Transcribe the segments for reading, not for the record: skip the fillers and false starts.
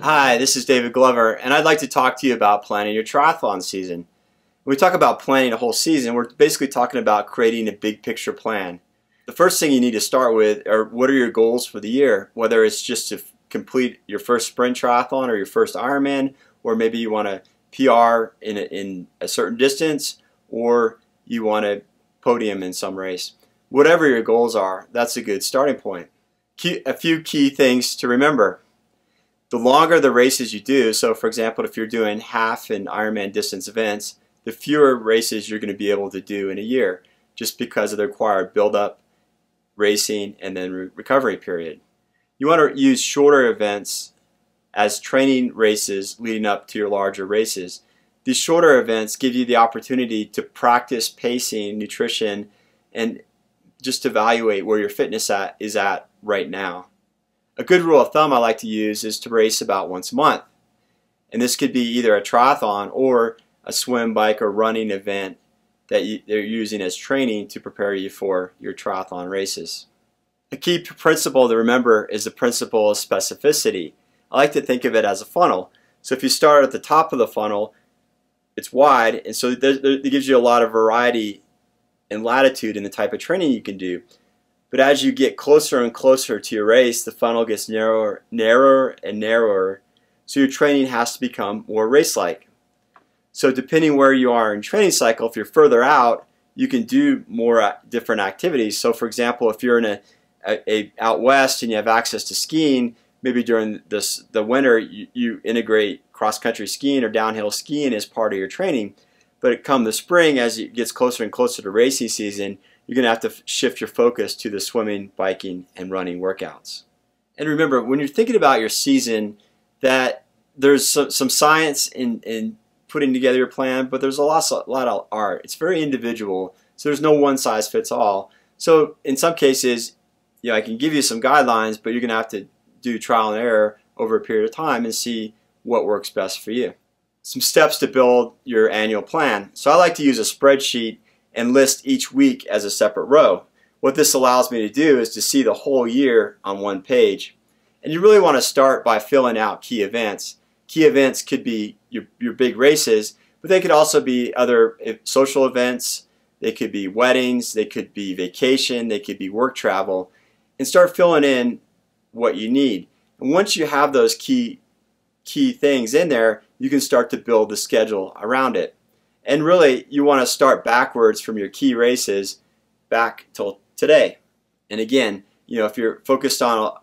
Hi, this is David Glover, and I'd like to talk to you about planning your triathlon season. When we talk about planning a whole season, we're basically talking about creating a big picture plan. The first thing you need to start with are what are your goals for the year, whether it's just to complete your first sprint triathlon or your first Ironman, or maybe you want to PR in a certain distance, or you want to podium in some race. Whatever your goals are, that's a good starting point. A few key things to remember. The longer the races you do, so for example, if you're doing half and Ironman distance events, the fewer races you're going to be able to do in a year, just because of the required build-up, racing, and then recovery period. You want to use shorter events as training races leading up to your larger races. These shorter events give you the opportunity to practice pacing, nutrition, and just evaluate where your fitness is at right now. A good rule of thumb I like to use is to race about once a month. And this could be either a triathlon or a swim, bike, or running event that they're using as training to prepare you for your triathlon races. A key principle to remember is the principle of specificity. I like to think of it as a funnel. So if you start at the top of the funnel, it's wide, and so it gives you a lot of variety and latitude in the type of training you can do. But as you get closer and closer to your race, the funnel gets narrower and narrower, so your training has to become more race-like. So depending where you are in training cycle, if you're further out, you can do more different activities. So for example, if you're in out west and you have access to skiing, maybe during the winter you integrate cross-country skiing or downhill skiing as part of your training. But come the spring, as it gets closer and closer to racing season, you're going to have to shift your focus to the swimming, biking, and running workouts. And remember, when you're thinking about your season, that there's some science in putting together your plan, but there's a lot of art. It's very individual, so there's no one size fits all. So in some cases, I can give you some guidelines, but you're going to have to do trial and error over a period of time and see what works best for you. Some steps to build your annual plan. So I like to use a spreadsheet and list each week as a separate row. What this allows me to do is to see the whole year on one page. And you really want to start by filling out key events. Key events could be your big races, but they could also be other social events, they could be weddings, they could be vacation, they could be work travel, and start filling in what you need. And once you have those key things in there, you can start to build the schedule around it. And really, you want to start backwards from your key races back till today. And again, if you're focused on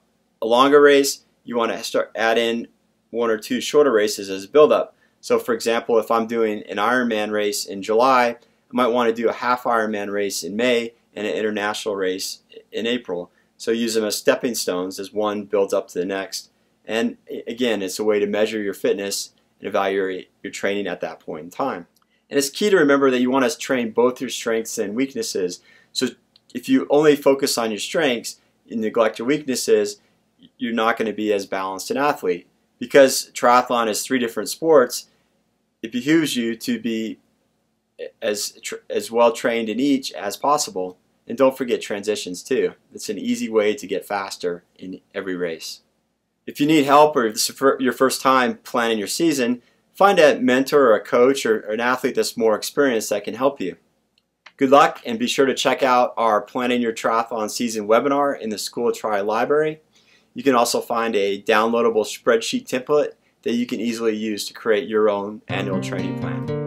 a longer race, you want to add in one or two shorter races as a build-up. So for example, if I'm doing an Ironman race in July, I might want to do a half Ironman race in May and an international race in April. So use them as stepping stones as one builds up to the next. And again, it's a way to measure your fitness and evaluate your training at that point in time. And it's key to remember that you want to train both your strengths and weaknesses. So if you only focus on your strengths and neglect your weaknesses, you're not going to be as balanced an athlete. Because triathlon is 3 different sports, it behooves you to be as well trained in each as possible. And don't forget transitions too. It's an easy way to get faster in every race. If you need help or this is your first time planning your season, find a mentor or a coach or an athlete that's more experienced that can help you. Good luck, and be sure to check out our Planning Your Triathlon Season webinar in the School of Tri library. You can also find a downloadable spreadsheet template that you can easily use to create your own annual training plan.